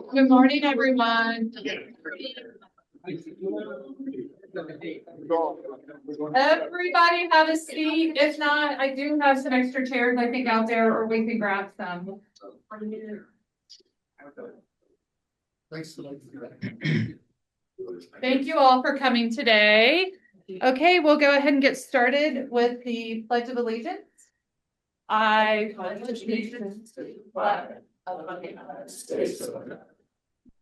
Good morning, everyone. Everybody have a seat. If not, I do have some extra chairs, I think, out there, or we can grab some. Thank you all for coming today. Okay, we'll go ahead and get started with the Pledge of Allegiance. I pledge allegiance to the flag of the United States of America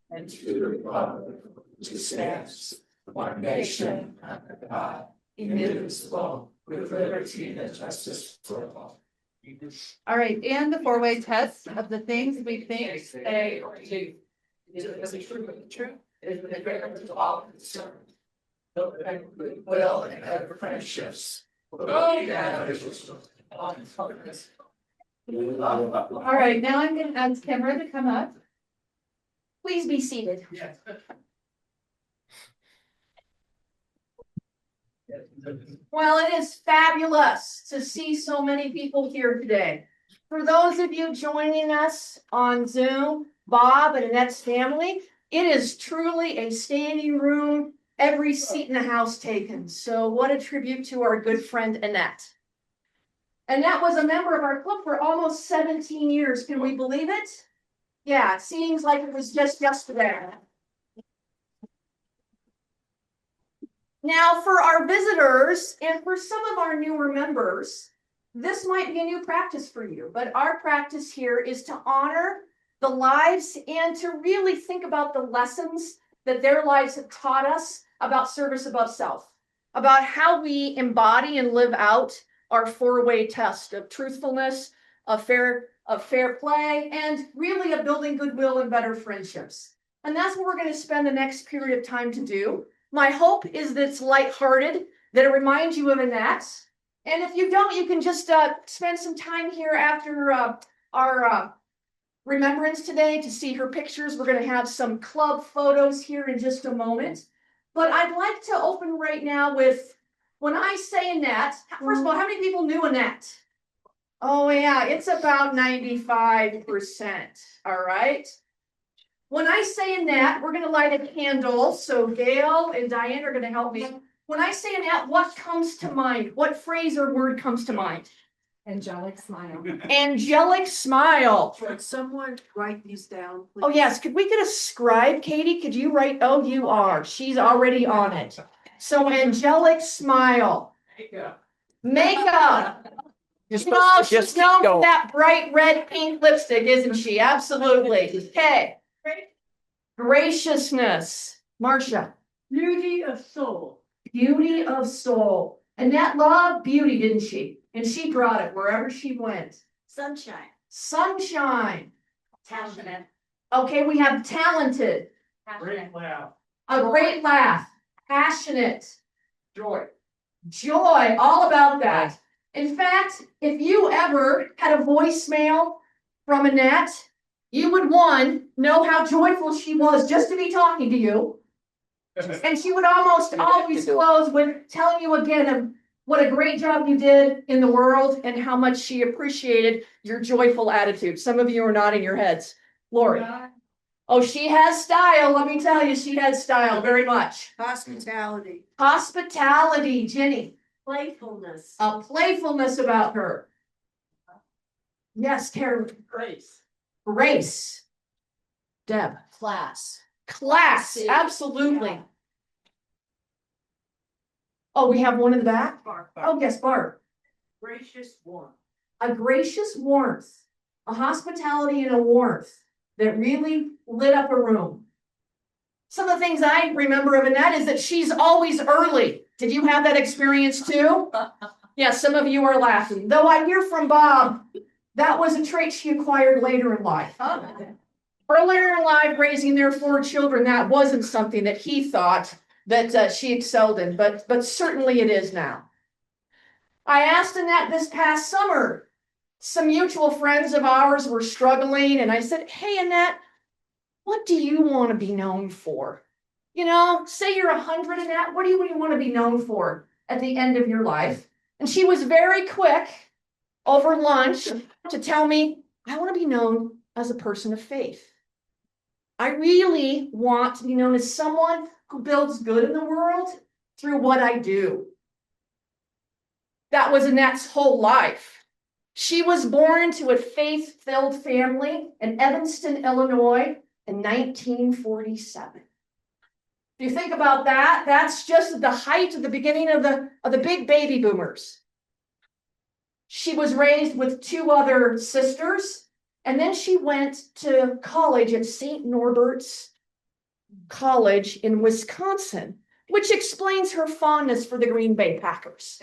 and to the republic which stands one nation under God, indivisible, with liberty and justice for all. All right, and the four-way test of the things we think, say, or do. Is it true? Is it fair to all concerned? Goodwill and other friendships. All right, now I'm going to ask Kimra to come up. Please be seated. Yes. Well, it is fabulous to see so many people here today. For those of you joining us on Zoom, Bob and Annette's family, it is truly a standing room, every seat in the house taken. So what a tribute to our good friend Annette. Annette was a member of our club for almost 17 years. Can we believe it? Yeah, it seems like it was just yesterday. Now, for our visitors and for some of our newer members, this might be a new practice for you, but our practice here is to honor the lives and to really think about the lessons that their lives have taught us about service above self, about how we embody and live out our four-way test of truthfulness, of fair play, and really of building goodwill and better friendships. And that's what we're going to spend the next period of time to do. My hope is that it's lighthearted, that it reminds you of Annette. And if you don't, you can just spend some time here after our remembrance today to see her pictures. We're going to have some club photos here in just a moment. But I'd like to open right now with, when I say Annette, first of all, how many people knew Annette? Oh yeah, it's about 95%, all right? When I say Annette, we're going to light a candle. So Gail and Diane are going to help me. When I say Annette, what comes to mind? What phrase or word comes to mind? Angelic smile. Angelic smile. Could someone write these down, please? Oh yes, could we get a scribe? Katie, could you write? Oh, you are. She's already on it. So angelic smile. Makeup. She's known for that bright red pink lipstick, isn't she? Absolutely. Okay. Graciousness. Marcia. Beauty of soul. Beauty of soul. Annette loved beauty, didn't she? And she brought it wherever she went. Sunshine. Sunshine. Passionate. Okay, we have talented. Great laugh. A great laugh. Passionate. Joy. Joy. All about that. In fact, if you ever had a voicemail from Annette, you would, one, know how joyful she was just to be talking to you. And she would almost always close with telling you again what a great job you did in the world and how much she appreciated your joyful attitude. Some of you are nodding your heads. Lori. Oh, she has style. Let me tell you, she has style very much. Hospitality. Hospitality, Jenny. Playfulness. A playfulness about her. Yes, Carolyn. Grace. Grace. Deb. Class. Class, absolutely. Yeah. Oh, we have one in the back? Barb. Oh, yes, Barb. Gracious warmth. A gracious warmth. A hospitality and a warmth that really lit up a room. Some of the things I remember of Annette is that she's always early. Did you have that experience too? Yeah, some of you are laughing. Though I hear from Bob, that was a trait she acquired later in life. Earlier in life, raising their 4 children, that wasn't something that he thought that she excelled in, but certainly it is now. I asked Annette this past summer, some mutual friends of ours were struggling, and I said, hey, Annette, what do you want to be known for? You know, say you're 100, Annette, what do you want to be known for at the end of your life? And she was very quick over lunch to tell me, I want to be known as a person of faith. I really want to be known as someone who builds good in the world through what I do. That was Annette's whole life. She was born into a faith-filled family in Evanston, Illinois in 1947. If you think about that, that's just at the height of the beginning of the big baby boomers. She was raised with two other sisters, and then she went to college at St. Norbert's College in Wisconsin, which explains her fondness for the Green Bay Packers.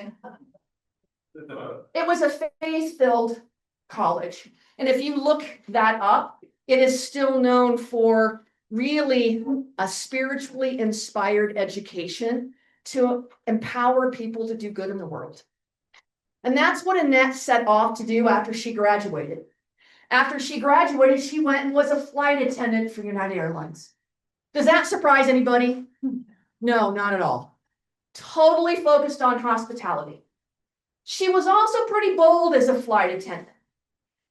It was a faith-filled college. And if you look that up, it is still known for really a spiritually inspired education to empower people to do good in the world. And that's what Annette set off to do after she graduated. After she graduated, she went and was a flight attendant for United Airlines. Does that surprise anybody? No, not at all. Totally focused on hospitality. She was also pretty bold as a flight attendant.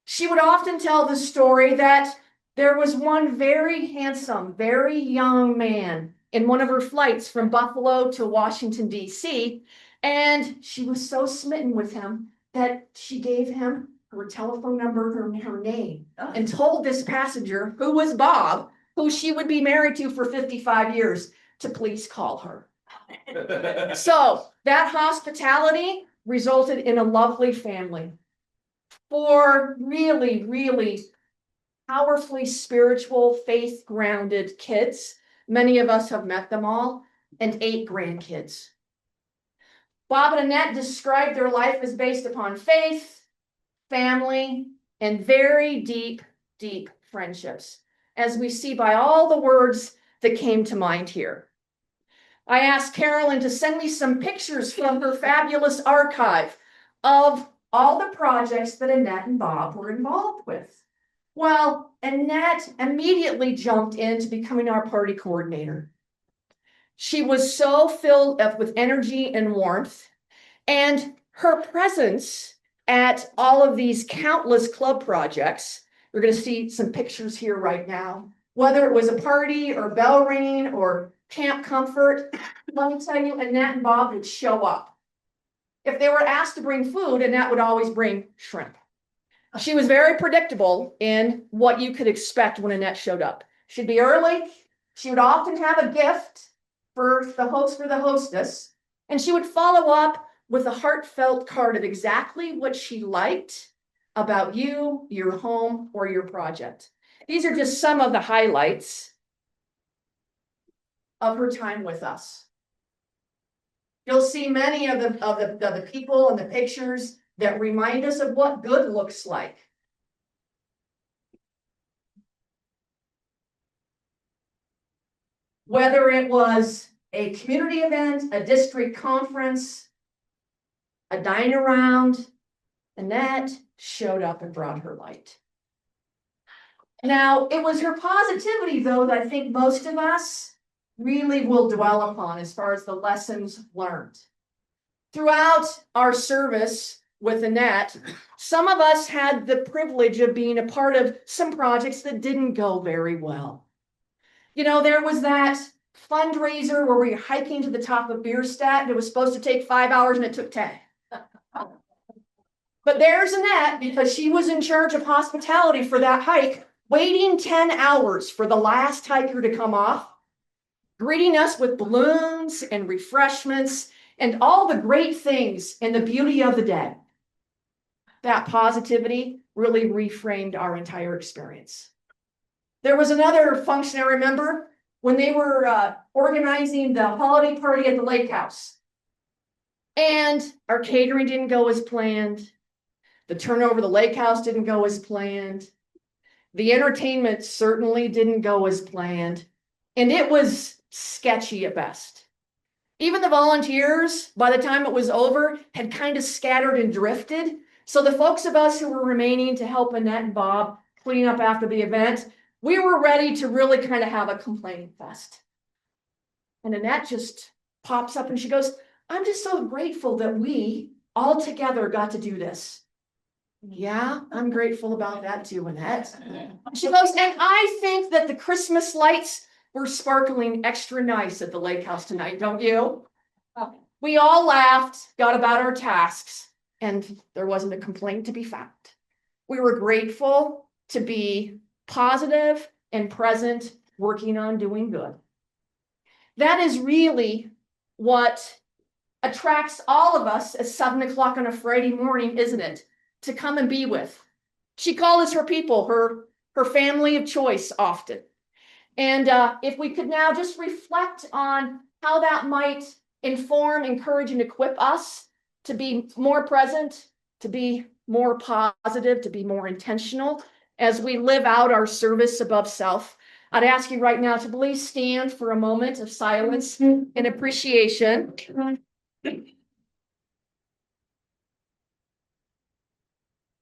She would often tell the story that there was one very handsome, very young man in one of her flights from Buffalo to Washington, D.C., and she was so smitten with him that she gave him her telephone number, her name, and told this passenger, who was Bob, who she would be married to for 55 years, to please call her. So that hospitality resulted in a lovely family. Four really, really powerfully spiritual, faith-grounded kids. Many of us have met them all, and 8 grandkids. Bob and Annette described their life as based upon faith, family, and very deep, deep friendships, as we see by all the words that came to mind here. I asked Carolyn to send me some pictures from her fabulous archive of all the projects that Annette and Bob were involved with. Well, Annette immediately jumped into becoming our party coordinator. She was so filled up with energy and warmth, and her presence at all of these countless club projects, we're going to see some pictures here right now, whether it was a party or bell ringing or Camp Comfort, let me tell you, Annette and Bob would show up. If they were asked to bring food, Annette would always bring shrimp. She was very predictable in what you could expect when Annette showed up. She'd be early. She would often have a gift for the host or the hostess, and she would follow up with a heartfelt card of exactly what she liked about you, your home, or your project. These are just some of the highlights of her time with us. You'll see many of the people and the pictures that remind us of what good looks like. Whether it was a community event, a district conference, a dine around, Annette showed up and brought her light. Now, it was her positivity, though, that I think most of us really will dwell upon as far as the lessons learned. Throughout our service with Annette, some of us had the privilege of being a part of some projects that didn't go very well. You know, there was that fundraiser where we were hiking to the top of Bierstadt, and it was supposed to take 5 hours and it took 10. But there's Annette, because she was in charge of hospitality for that hike, waiting 10 hours for the last hiker to come off, greeting us with balloons and refreshments and all the great things and the beauty of the day. That positivity really reframed our entire experience. There was another function I remember when they were organizing the holiday party at the lake house. And our catering didn't go as planned. The turnover of the lake house didn't go as planned. The entertainment certainly didn't go as planned. And it was sketchy at best. Even the volunteers, by the time it was over, had kind of scattered and drifted. So the folks of us who were remaining to help Annette and Bob clean up after the event, we were ready to really kind of have a complaining fest. And Annette just pops up and she goes, "I'm just so grateful that we all together got to do this. Yeah, I'm grateful about that too, Annette. She goes, and I think that the Christmas lights were sparkling extra nice at the lake house tonight, don't you? We all laughed, got about our tasks, and there wasn't a complaint to be found. We were grateful to be positive and present, working on doing good. That is really what attracts all of us at 7 o'clock on a Friday morning, isn't it? To come and be with. She calls her people, her family of choice often. And if we could now just reflect on how that might inform, encourage, and equip us to be more present, to be more positive, to be more intentional as we live out our service above self. I'd ask you right now to please stand for a moment of silence and appreciation.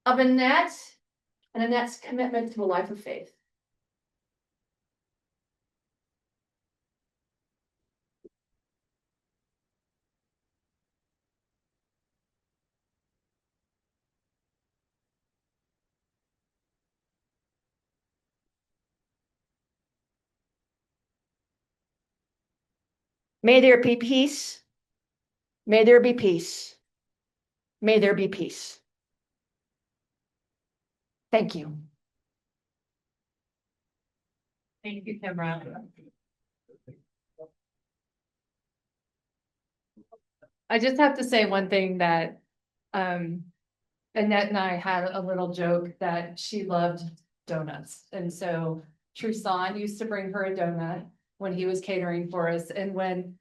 Of Annette and Annette's commitment to a life of faith. May there be peace. May there be peace. May there be peace. Thank you. Thank you, Kimra. I just have to say one thing that Annette and I had a little joke that she loved donuts. And so Trusan used to bring her a donut when he was catering for us. And when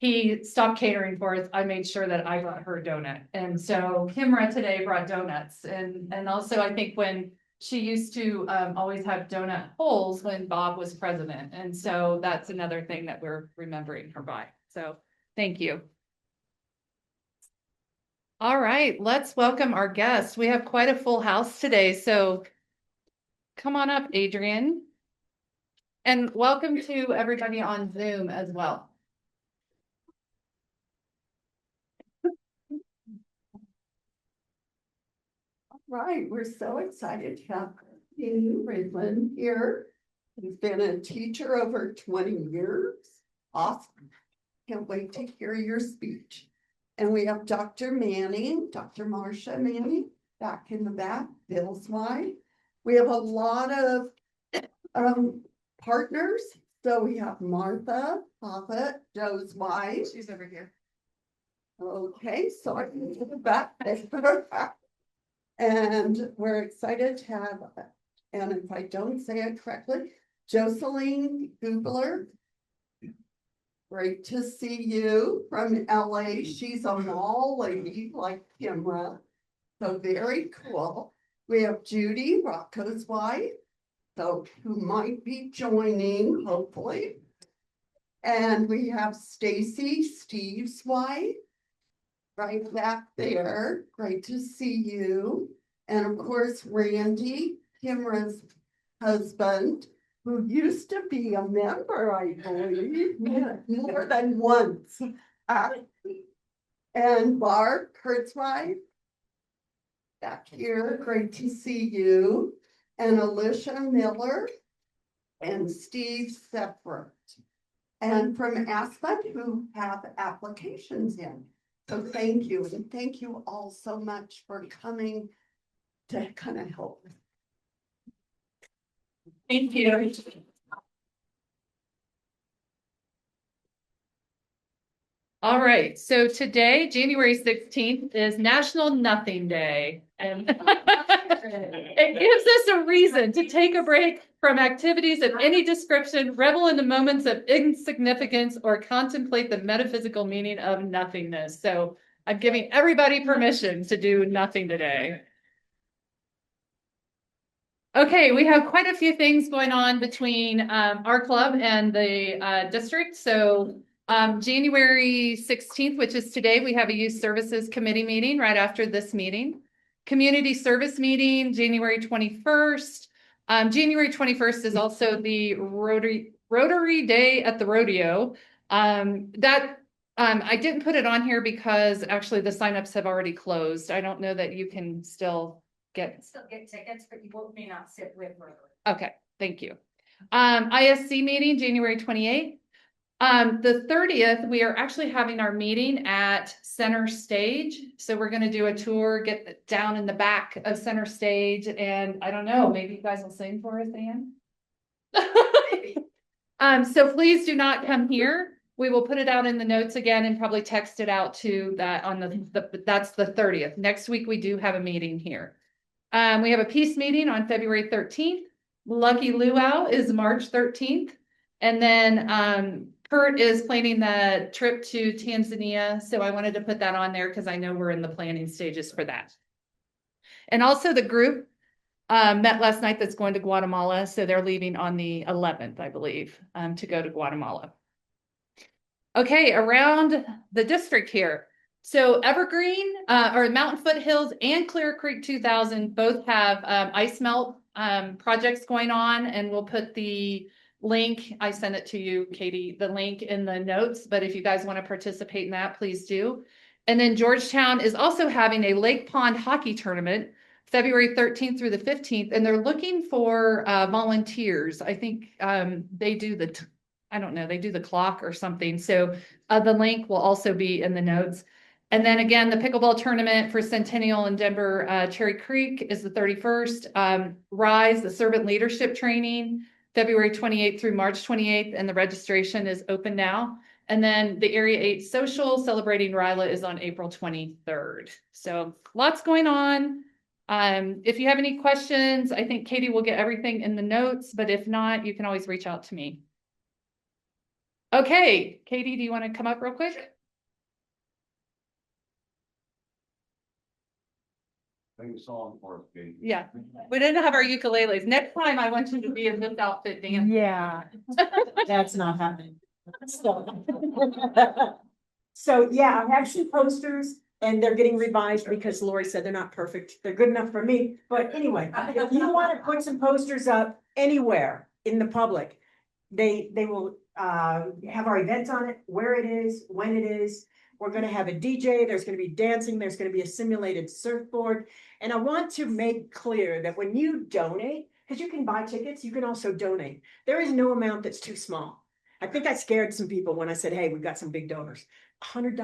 he stopped catering for us, I made sure that I brought her a donut. And so Kimra today brought donuts. And also I think when she used to always have donut holes when Bob was president. And so that's another thing that we're remembering her by. So thank you. All right, let's welcome our guests. We have quite a full house today, so come on up, Adrian. And welcome to everybody on Zoom as well. Right, we're so excited to have Amy Ridlin here. He's been a teacher over 20 years. Awesome. Can't wait to hear your speech. And we have Dr. Manning, Dr. Marcia Manning, back in the back, Bill's wife. We have a lot of partners. So we have Martha Poppet, Joe's wife. She's over here. Okay, so I can to the back. And we're excited to have, and if I don't say it correctly, Jocelyn Gubler. Great to see you from LA. She's a mall lady like Kimra. So very cool. We have Judy, Rocco's wife, so who might be joining, hopefully. And we have Stacy, Steve's wife, right back there. Great to see you. And of course, Randy, Kimra's husband, who used to be a member, I believe, more than once. And Barb, Kurt's wife, back here, great to see you. And Alicia Miller and Steve Separate. And from Aspen, who have applications in. So thank you, and thank you all so much for coming to kind of help. Thank you. All right, so today, January 16th, is National Nothing Day. And it gives us a reason to take a break from activities of any description, revel in the moments of insignificance, or contemplate the metaphysical meaning of nothingness. So I'm giving everybody permission to do nothing today. Okay, we have quite a few things going on between our club and the district. So January 16th, which is today, we have a Youth Services Committee meeting right after this meeting. Community Service meeting, January 21st. January 21st is also the Rotary Day at the Rodeo. I didn't put it on here because actually the signups have already closed. I don't know that you can still get? Still get tickets, but you may not sit with Rotary. Okay, thank you. ISC meeting, January 28th. The 30th, we are actually having our meeting at Center Stage. So we're gonna do a tour, get down in the back of Center Stage, and I don't know, maybe you guys will sing for us, Ann? So please do not come here. We will put it out in the notes again and probably text it out to that on that's the 30th. Next week, we do have a meeting here. We have a peace meeting on February 13th. Lucky Luau is March 13th. And then Kurt is planning the trip to Tanzania. So I wanted to put that on there because I know we're in the planning stages for that. And also the group met last night that's going to Guatemala. So they're leaving on the 11th, I believe, to go to Guatemala. Okay, around the district here. So Evergreen, or Mountain Foothills and Clear Creek 2000 both have ice melt projects going on, and we'll put the link, I sent it to you, Katie, the link in the notes, but if you guys want to participate in that, please do. And then Georgetown is also having a Lake Pond hockey tournament, February 13th through the 15th, and they're looking for volunteers. I think they do I don't know, they do the clock or something. So the link will also be in the notes. And then again, the pickleball tournament for Centennial and Denver Cherry Creek is the 31st. RISE, the servant leadership training, February 28th through March 28th, and the registration is open now. And then the Area 8 Social celebrating Ryla is on April 23rd. So lots going on. If you have any questions, I think Katie will get everything in the notes, but if not, you can always reach out to me. Okay, Katie, do you want to come up real quick? Sing a song for us, Katie. Yeah, we didn't have our ukuleles. Next time I want you to be in this outfit, Dan. Yeah, that's not happening. So yeah, I have some posters and they're getting revised because Lori said they're not perfect. They're good enough for me. But anyway, if you want to put some posters up anywhere in the public, they will have our event on it, where it is, when it is. We're going to have a DJ. There's going to be dancing. There's going to be a simulated surfboard. And I want to make clear that when you donate, because you can buy tickets, you can also donate. There is no amount that's too small. I think I scared some people when I said, hey, we've got some big donors. $100,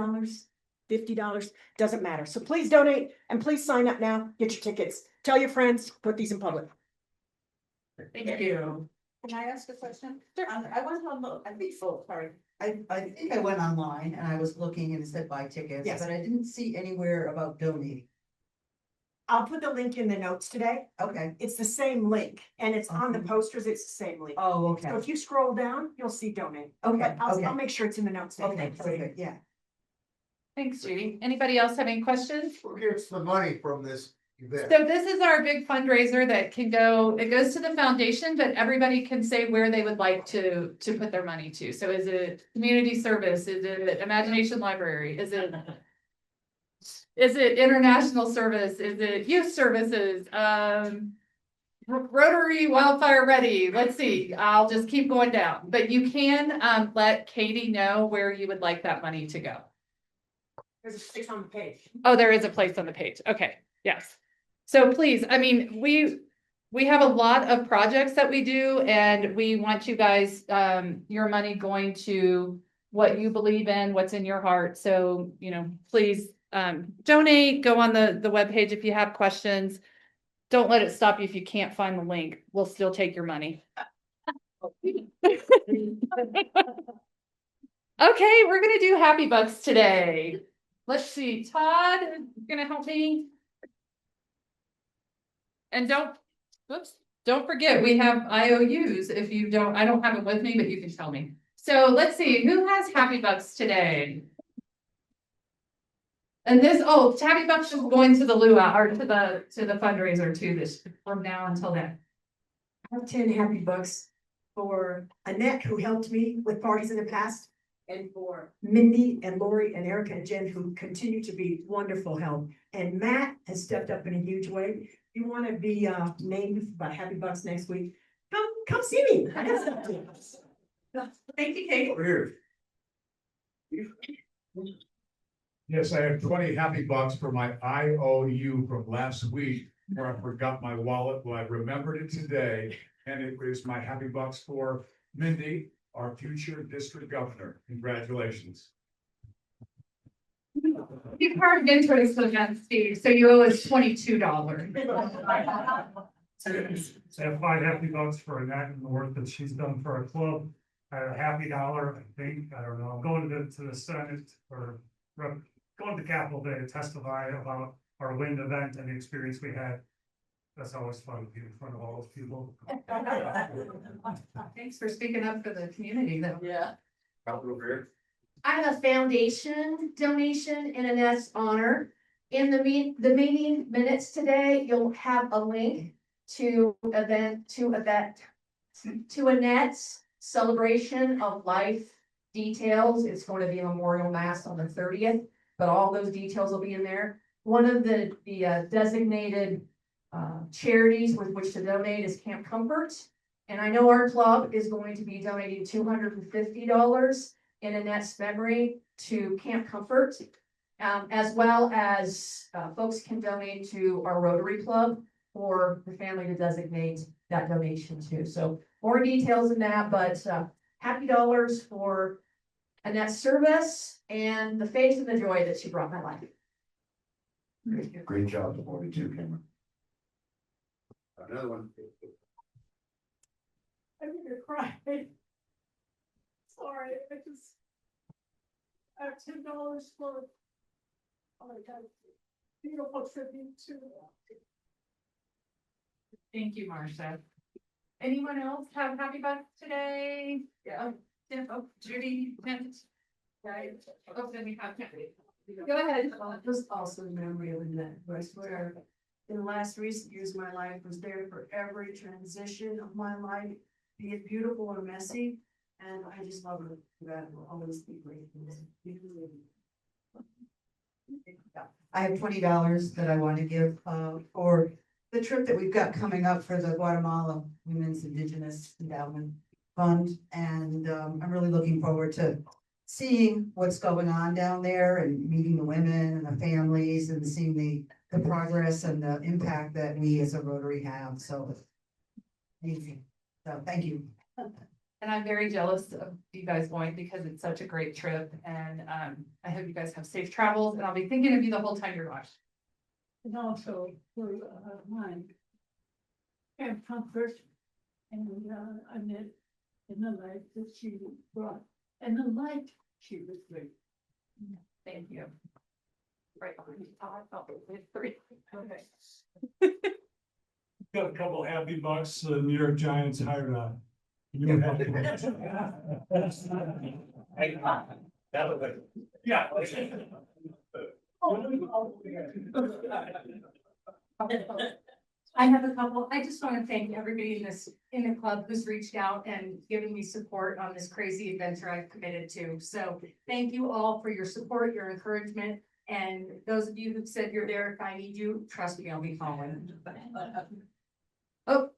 $50, doesn't matter. So please donate and please sign up now. Get your tickets. Tell your friends, put these in public. Thank you. Can I ask a question? Sure. I went on the, sorry. I think I went online and I was looking and it said buy tickets, Yes. but I didn't see anywhere about donating. I'll put the link in the notes today. Okay. It's the same link and it's on the Okay. posters. It's the same link. Oh, okay. So if you scroll down, you'll see donate. Okay, But okay. I'll make sure it's in the notes. today. Okay, perfect, yeah. Thanks, Judy. Anybody else have any questions? Who gets the money from this event? So this is our big fundraiser that can go, it goes to the foundation, but everybody can say where they would like to put their money to. So is it community service? Is it Imagination Library? Is it international service? Is it youth services? Rotary Wildfire Ready. Let's see. I'll just keep going down. But you can let Katie know where you would like that money to go. There's a place on the page. Oh, there is a place on the page. Okay, yes. So please, I mean, we have a lot of projects that we do and we want you guys, your money going to what you believe in, what's in your heart. So, you know, please donate, go on the webpage if you have questions. Don't let it stop you if you can't find the link. We'll still take your money. Okay, we're gonna do Happy Bucks today. Let's see, Todd, you gonna help me? And don't forget, we have IOUs. If you don't, I don't have it with me, but you can tell me. So let's see, who has Happy Bucks today? And this, Happy Bucks is going to the luau or to the fundraiser too, this from now until then. I have 10 happy bucks for Annette, who helped me with parties in the past, and for Mindy and Lori and Erica and Jen, who continue to be wonderful help. And Matt has stepped up in a huge way. If you want to be named by Happy Bucks next week, come see me. I have stuff to do. Thank you, Kate. Over here. Yes, I have 20 happy bucks for my IOU from last week. where I forgot my wallet, well, I remembered it today, and it was my happy bucks for Mindy, our future district governor. Congratulations. You carved into this event, Steve, so you owe us $22. So I have 5 happy bucks for Annette and the work that she's done for our club. I had a happy dollar, I think, I don't know, I'm going to the Senate or going to the Capitol Day to testify about our wind event and the experience we had. That's always fun to be in front of all those people. Thanks for speaking up for the community, though. Yeah. I have a foundation donation in Annette's honor. In the meeting minutes today, you'll have a link to Annette's celebration of life details. It's going to be a memorial mass on the 30th, but all those details will be in there. One of the designated charities with which to donate is Camp Comfort. And I know our club is going to be donating $250 in Annette's memory to Camp Comfort. As well as folks can donate to our Rotary Club for the family to designate that donation to. So more details in that, but happy dollars for Annette's service and the faith and the joy that she brought my life. Great job, the 42 Cameron. Another one. I'm gonna cry. Sorry, I have $10 for. Oh my God, beautiful tribute to. Thank you, Marcia. Anyone else have happy bucks today? Yeah. Oh, Judy, Kent. Right. Oh, then we have Kent. Go ahead. It was also a memory of Annette, who I swear, in the last recent years of my life, was there for every transition of my life, be it beautiful or messy, and I just love her. That will always be great. I have $20 that I want to give for the trip that we've got coming up for the Guatemala Women's Indigenous Endowment Fund, and I'm really looking forward to seeing what's going on down there and meeting the women and the families and seeing the progress and the impact that we as a Rotary have. So, thank you. And I'm very jealous of you guys going because it's such a great trip, and I hope you guys have safe travels, and I'll be thinking of you the whole time you're watching. And also for mine, Camp Comfort and Annette and the life that she brought and the light she was bringing. Thank you. Right behind you, Todd. Oh, we have 3. Okay. Got a couple happy bucks, the New York Giants hired a new head coach. Yeah. I have a couple. I just want to thank everybody in the club who's reached out and given me support on this crazy adventure I've committed to. So thank you all for your support, your encouragement, and those of you who've said you're there if I need you, trust me, I'll be calling. Oh.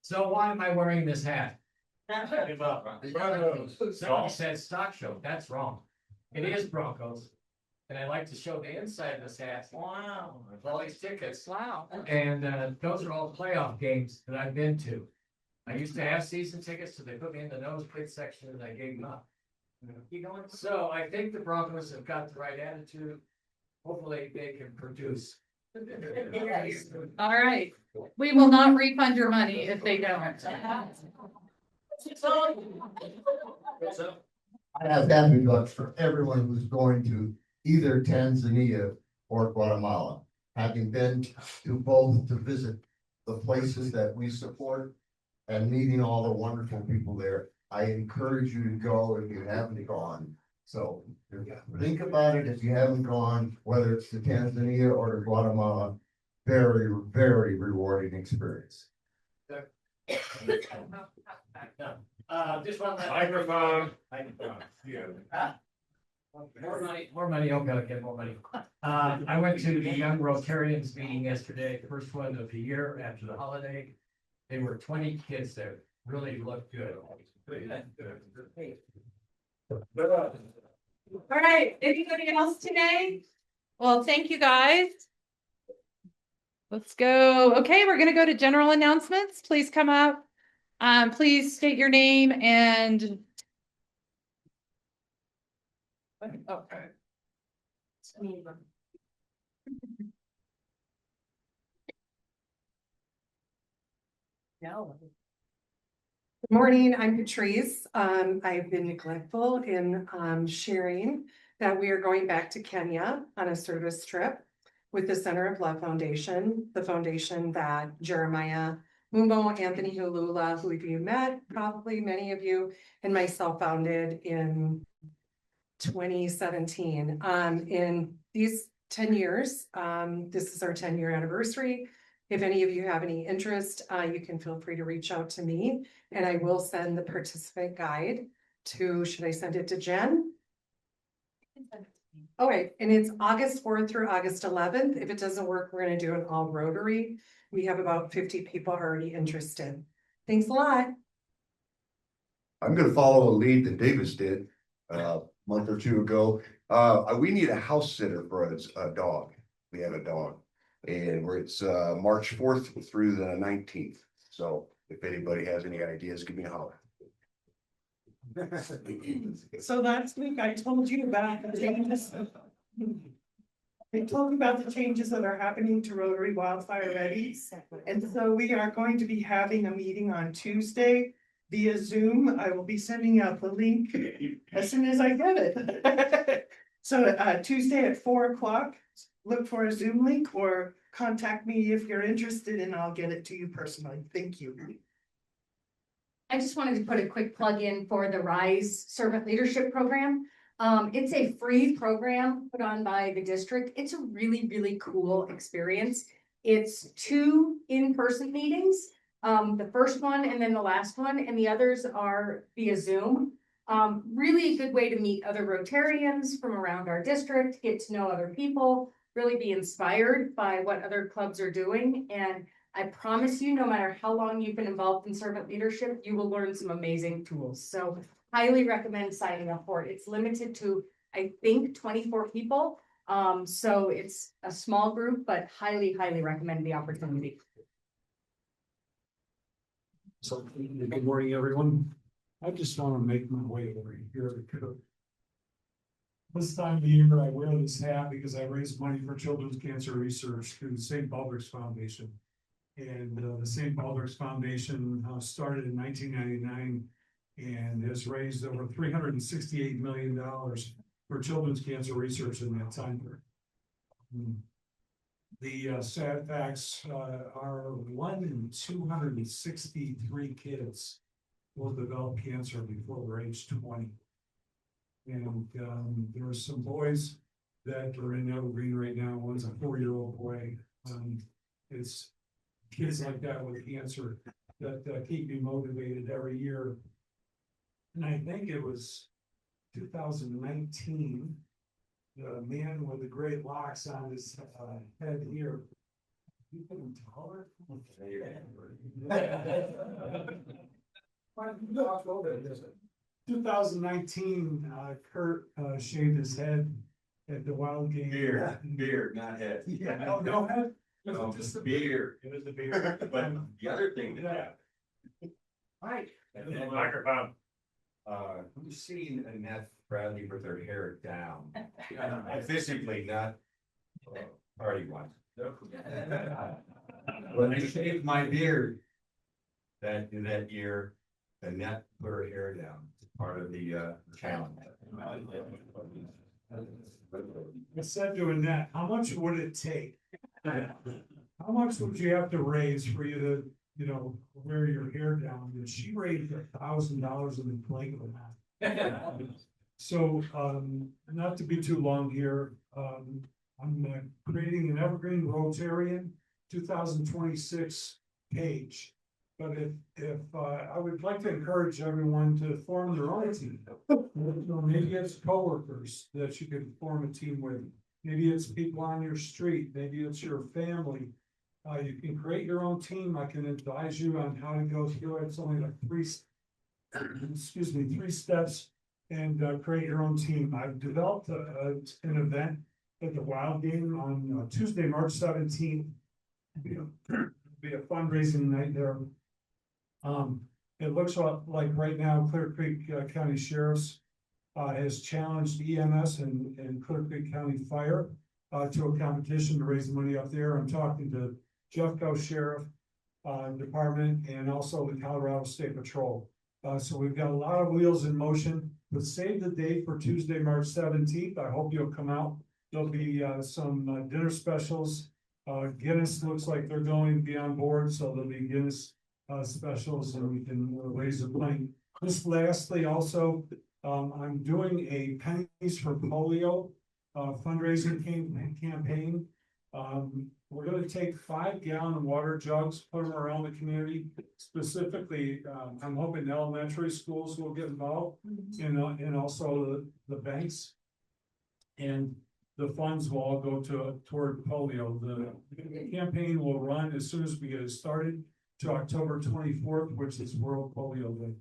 So why am I wearing this hat? Broncos. Someone said stock show, that's wrong. It is Broncos. And I like to show the inside of this hat. Wow. With all these tickets. Wow. And those are all playoff games that I've been to. I used to have season tickets, so they put me in the nosebleed section and I gave them up. So I think the Broncos have got the right attitude. Hopefully they can produce. All right. We will not refund your money if they don't. I have happy bucks for everyone who's going to either Tanzania or Guatemala. Having been to both to visit the places that we support and meeting all the wonderful people there, I encourage you to go if you haven't gone. So think about it if you haven't gone, whether it's to Tanzania or to Guatemala, very, very rewarding experience. Just one. Microphone. More money, okay, I'll get more money. I went to the Young Rotarians meeting yesterday, the first one of the year after the holiday. There were 20 kids there, really looked good. All right, anybody else today? Well, thank you guys. Let's go. Okay, we're gonna go to general announcements. Please come up. Please state your name and. Okay. No. Good morning, I'm Patrice. I've been neglectful in sharing that we are going back to Kenya on a service trip with the Center of Love Foundation, the foundation that Jeremiah Mumbo, Anthony Hulula, who you met, probably many of you, and myself founded in 2017. In these 10 years, this is our 10-year anniversary. If any of you have any interest, you can feel free to reach out to me, and I will send the participant guide to, should I send it to Jen? All right, and it's August 4th through August 11th. If it doesn't work, we're gonna do an all Rotary. We have about 50 people already interested. Thanks a lot. I'm gonna follow a lead that Davis did a month or two ago. We need a house sitter for a dog. We have a dog. And it's March 4th through the 19th. So if anybody has any ideas, give me a holler. So last week I told you about the changes. I told you about the changes that are happening to Rotary Wildfire Ready. And so we are going to be having a meeting on Tuesday via Zoom. I will be sending out the link as soon as I get it. So Tuesday at 4 o'clock, look for a Zoom link or contact me if you're interested and I'll get it to you personally. Thank you. I just wanted to put a quick plug in for the RISE Servant Leadership Program. It's a free program put on by the district. It's a really, really cool experience. It's 2 in-person meetings, the first one and then the last one, and the others are via Zoom. Really a good way to meet other Rotarians from around our district, get to know other people, really be inspired by what other clubs are doing. And I promise you, no matter how long you've been involved in servant leadership, you will learn some amazing tools. So highly recommend signing up for it. It's limited to, I think, 24 people. So it's a small group, but highly, highly recommend the opportunity. So, good morning, everyone. I just want to make my way over here. This time of the year, I wear this hat because I raise money for children's cancer research through the St. Baldrick's Foundation. And the St. Baldrick's Foundation started in 1999 and has raised over $368 million for children's cancer research in that time period. The sad facts are 1 in 263 kids will develop cancer before they're age 20. And there are some boys that are in Evergreen right now. One's a 4-year-old boy. It's kids like that with cancer that keep me motivated every year. And I think it was 2019, the man with the great locks on his head here. You put him taller? 2019, Kurt shaved his head at the Wild Game. Beard, not head. Yeah, no head. No, just the beard. It was the beard. But the other thing that happened. Right. Microphone. Who's seen Annette Bradley with her hair down? Physically, not party wise. When I shaved my beard that year, Annette put her hair down. It's part of the challenge. I said to Annette, how much would it take? How much would you have to raise for you to, wear your hair down? And she raised $1,000 in the plate with that. So, not to be too long here, I'm creating an Evergreen Rotarian 2026 page. But if I would like to encourage everyone to form their own team. Maybe it's coworkers that you can form a team with. Maybe it's people on your street. Maybe it's your family. You can create your own team. I can advise you on how to go through it. It's only like excuse me, 3 steps and create your own team. I've developed an event at the Wild Game on Tuesday, March 17th. Be a fundraising night there. It looks like right now Clear Creek County Sheriff's has challenged EMS and Clear Creek County Fire to a competition to raise money up there. I'm talking to Jeffco Sheriff Department and also the Colorado State Patrol. So we've got a lot of wheels in motion, but save the date for Tuesday, March 17th. I hope you'll come out. There'll be some dinner specials. Guinness looks like they're going to be on board, so there'll be Guinness specials and we can raise a plane. Just lastly, also, I'm doing a Pennies for Polio fundraising campaign. We're gonna take 5-gallon water jugs, put them around the community. Specifically, I'm hoping elementary schools will get involved and also the banks. And the funds will all go toward polio. The campaign will run as soon as we get it started to October 24th, which is World Polio Day.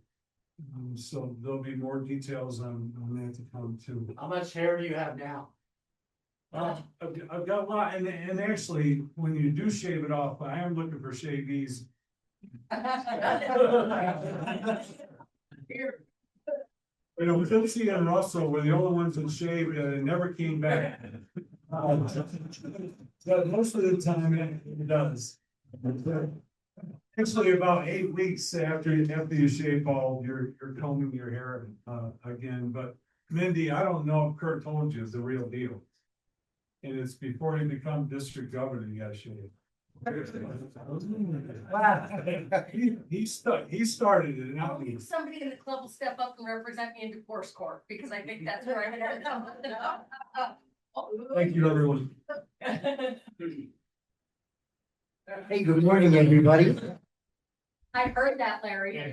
So there'll be more details on that to come too. How much hair do you have now? I've got a lot, and actually, when you do shave it off, I am looking for shavees. You know, Fitzy and Russell were the only ones that shaved and it never came back. But most of the time it does. Actually, about 8 weeks after you shave bald, you're combing your hair again. But Mindy, I don't know if Kurt told you it's the real deal. And it's before you become district governor, you gotta shave. He started it, not me. Somebody in the club will step up and represent me in divorce court, because I think that's where I'm gonna come. Thank you, everyone. Hey, good morning, everybody. I heard that, Larry.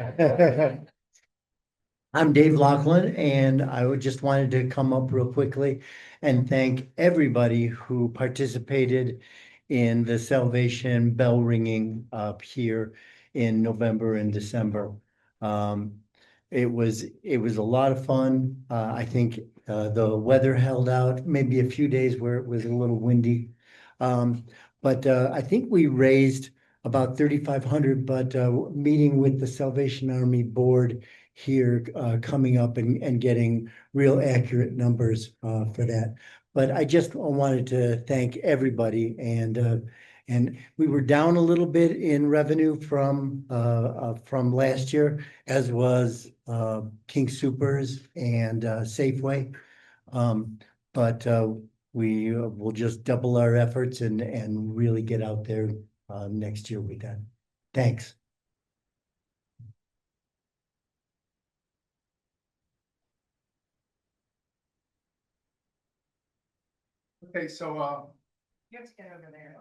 I'm Dave Laughlin, and just wanted to come up real quickly and thank everybody who participated in the Salvation bell ringing up here in November and December. It was a lot of fun. I think the weather held out, maybe a few days where it was a little windy. But I think we raised about 3,500, but meeting with the Salvation Army board here coming up and getting real accurate numbers for that. But I just wanted to thank everybody, and we were down a little bit in revenue from last year, as was King Soopers and Safeway. But we will just double our efforts and really get out there next year with that. Thanks. Okay, so, You have to get over there.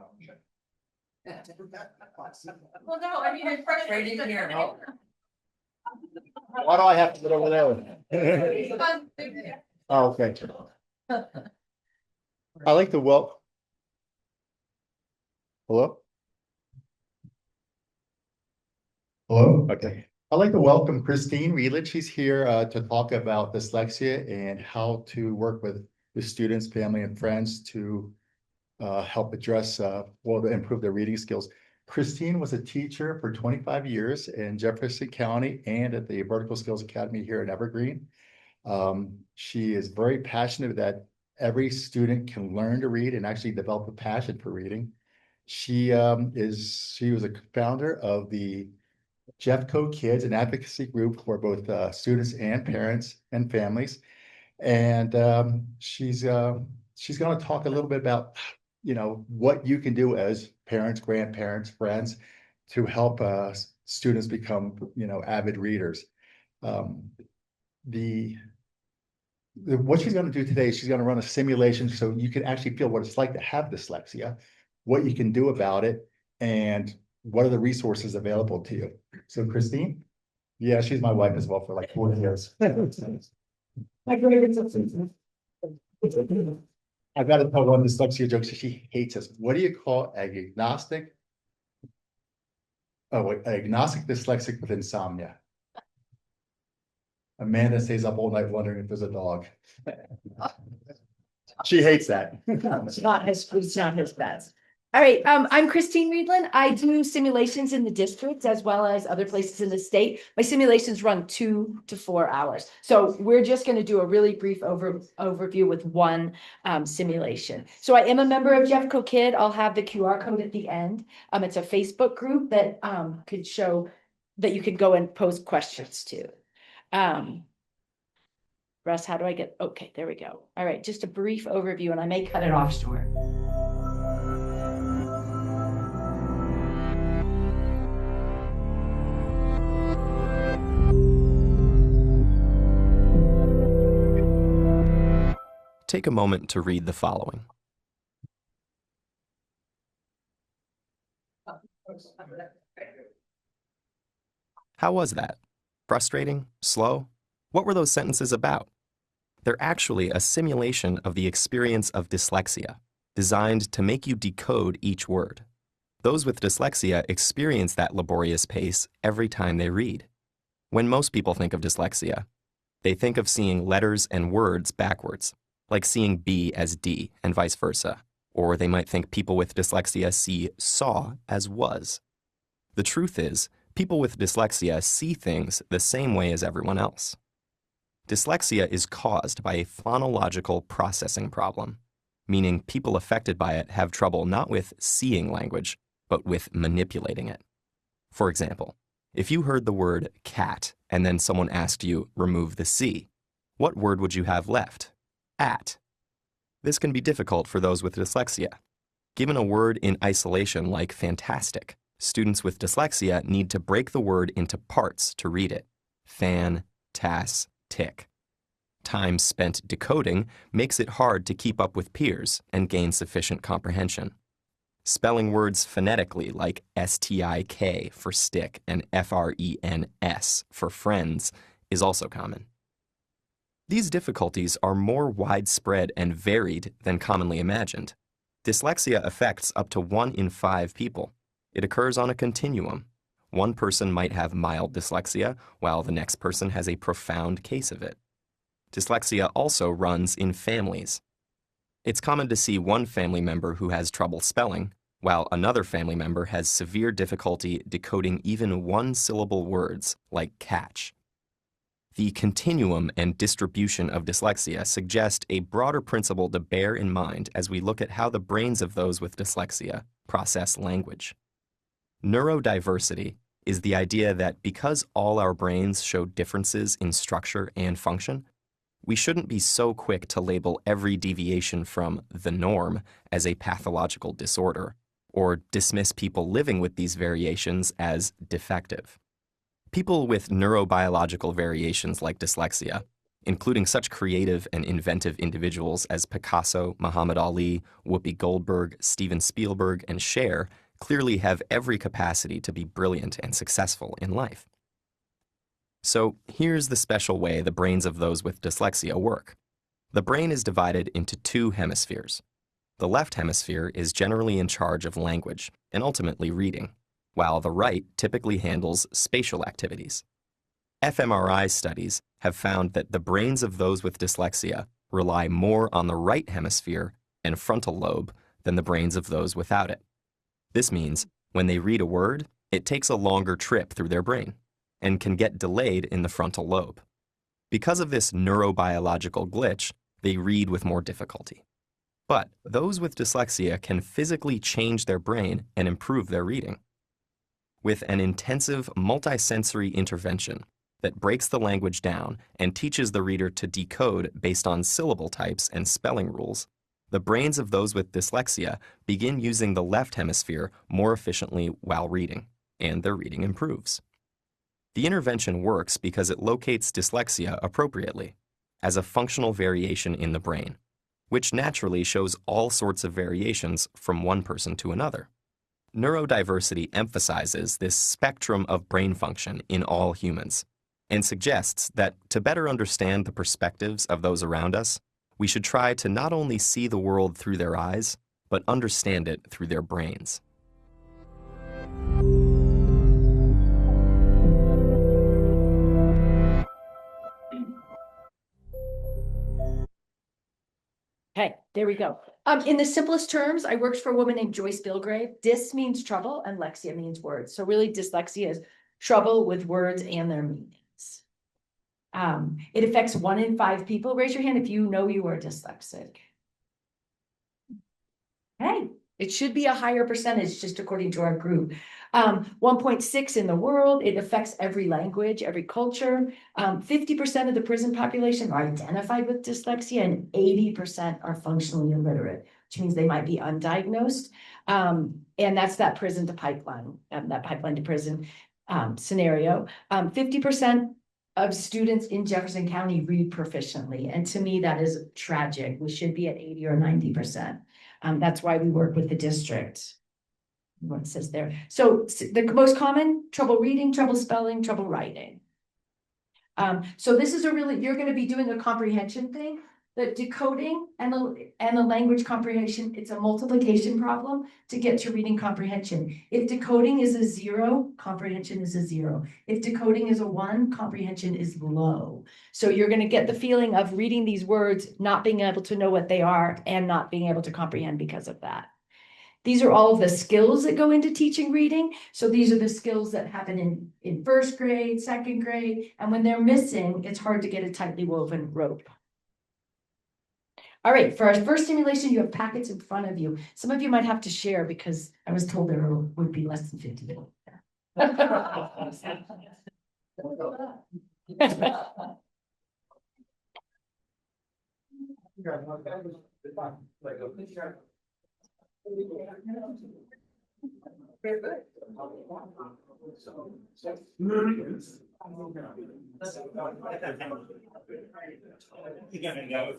Well, no, I mean, it's frustrating here. why do I have to get over there? Oh, okay. I like the Hello? Hello? Okay. I'd like to welcome Christine Relich. She's here to talk about dyslexia and how to work with the students, family, and friends to help address, to improve their reading skills. Christine was a teacher for 25 years in Jefferson County and at the Vertical Skills Academy here in Evergreen. She is very passionate that every student can learn to read and actually develop a passion for reading. She was a founder of the Jeffco Kids, an advocacy group for both students and parents and families. And she's going to talk a little bit about, what you can do as parents, grandparents, friends to help students become, avid readers. What she's going to do today is she's going to run a simulation so you can actually feel what it's like to have dyslexia, what you can do about it, and what are the resources available to you. So Christine? Yeah, she's my wife as well for like 40 years. I've got to tell one dyslexia joke, so she hates us. What do you call agnostic? Oh, wait, agnostic dyslexic with insomnia. Amanda stays up all night wondering if there's a dog. She hates that. It's not his best. All right, I'm Christine Reedland. I do simulations in the district as well as other places in the state. My simulations run 2 to 4 hours. So we're just going to do a really brief overview with one simulation. So I am a member of Jeffco Kid. I'll have the QR code at the end. It's a Facebook group that could show that you could go and post questions to. Russ, how do I get, okay, there we go. All right, just a brief overview and I may cut it off short. Take a moment to read the following. How was that? Frustrating? Slow? What were those sentences about? They're actually a simulation of the experience of dyslexia, designed to make you decode each word. Those with dyslexia experience that laborious pace every time they read. When most people think of dyslexia, they think of seeing letters and words backwards, like seeing B as D and vice versa. Or they might think people with dyslexia see saw as was. The truth is, people with dyslexia see things the same way as everyone else. Dyslexia is caused by a phonological processing problem, meaning people affected by it have trouble not with seeing language, but with manipulating it. For example, if you heard the word cat and then someone asked you, remove the C, what word would you have left? At. This can be difficult for those with dyslexia. Given a word in isolation like fantastic, students with dyslexia need to break the word into parts to read it. Fan, tas, tick. Time spent decoding makes it hard to keep up with peers and gain sufficient comprehension. Spelling words phonetically like S-T-I-K for stick and F-R-E-N-S for friends is also common. These difficulties are more widespread and varied than commonly imagined. Dyslexia affects up to 1 in 5 people. It occurs on a continuum. One person might have mild dyslexia, while the next person has a profound case of it. Dyslexia also runs in families. It's common to see one family member who has trouble spelling, while another family member has severe difficulty decoding even one-syllable words like catch. The continuum and distribution of dyslexia suggest a broader principle to bear in mind as we look at how the brains of those with dyslexia process language. Neurodiversity is the idea that because all our brains show differences in structure and function, we shouldn't be so quick to label every deviation from the norm as a pathological disorder, or dismiss people living with these variations as defective. People with neurobiological variations like dyslexia, including such creative and inventive individuals as Picasso, Muhammad Ali, Whoopi Goldberg, Steven Spielberg, and Cher, clearly have every capacity to be brilliant and successful in life. So here's the special way the brains of those with dyslexia work. The brain is divided into 2 hemispheres. The left hemisphere is generally in charge of language and ultimately reading, while the right typically handles spatial activities. fMRI studies have found that the brains of those with dyslexia rely more on the right hemisphere and frontal lobe than the brains of those without it. This means when they read a word, it takes a longer trip through their brain and can get delayed in the frontal lobe. Because of this neurobiological glitch, they read with more difficulty. But those with dyslexia can physically change their brain and improve their reading. With an intensive multisensory intervention that breaks the language down and teaches the reader to decode based on syllable types and spelling rules, the brains of those with dyslexia begin using the left hemisphere more efficiently while reading, and their reading improves. The intervention works because it locates dyslexia appropriately, as a functional variation in the brain, which naturally shows all sorts of variations from one person to another. Neurodiversity emphasizes this spectrum of brain function in all humans and suggests that to better understand the perspectives of those around us, we should try to not only see the world through their eyes, but understand it through their brains. Okay, there we go. In the simplest terms, I worked for a woman named Joyce Bilgrave. Dys means trouble and lexia means words. So really dyslexia is trouble with words and their meanings. It affects 1 in 5 people. Raise your hand if you know you are dyslexic. Hey, it should be a higher percentage just according to our group. 1.6 in the world. It affects every language, every culture. 50% of the prison population are identified with dyslexia and 80% are functionally illiterate, which means they might be undiagnosed. And that's that prison to pipeline, that pipeline to prison scenario. 50% of students in Jefferson County read proficiently. And to me, that is tragic. We should be at 80 or 90%. That's why we work with the district. What it says there. So the most common, trouble reading, trouble spelling, trouble writing. So this is you're going to be doing a comprehension thing. The decoding and the language comprehension, it's a multiplication problem to get to reading comprehension. If decoding is a 0, comprehension is a 0. If decoding is a 1, comprehension is low. So you're going to get the feeling of reading these words, not being able to know what they are, and not being able to comprehend because of that. These are all of the skills that go into teaching reading. So these are the skills that happen in 1st grade, 2nd grade. And when they're missing, it's hard to get a tightly woven rope. All right, for our first simulation, you have packets in front of you. Some of you might have to share because I was told there would be less than 50 people there.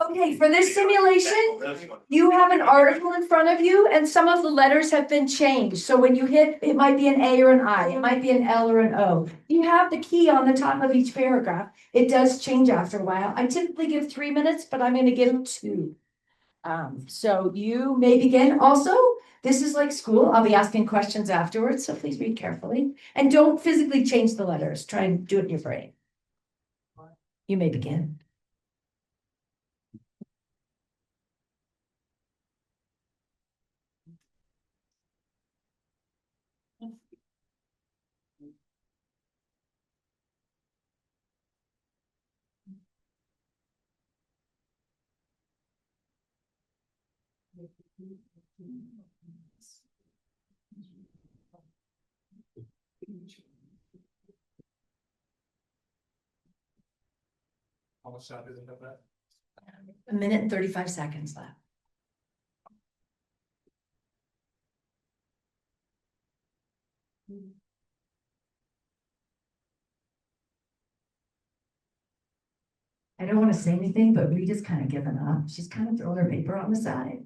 Okay, for this simulation, you have an article in front of you and some of the letters have been changed. So when you hit, it might be an A or an I, it might be an L or an O. You have the key on the top of each paragraph. It does change after a while. I typically give 3 minutes, but I'm going to give 2. So you may begin. Also, this is like school. I'll be asking questions afterwards, so please read carefully. And don't physically change the letters. Try and do it in your brain. You may begin. How much time does it have that? 1 minute and 35 seconds left. I don't want to say anything, but Rita's kind of given up. She's kind of throwing her paper on the side.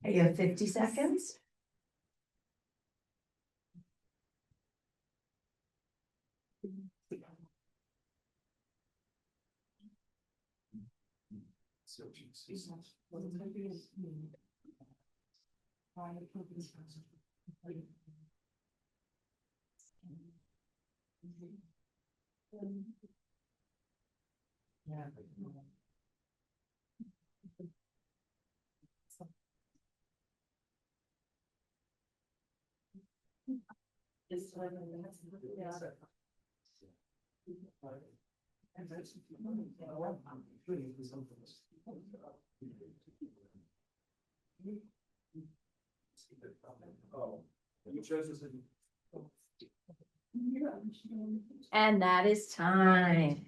You have 50 seconds. And that is time.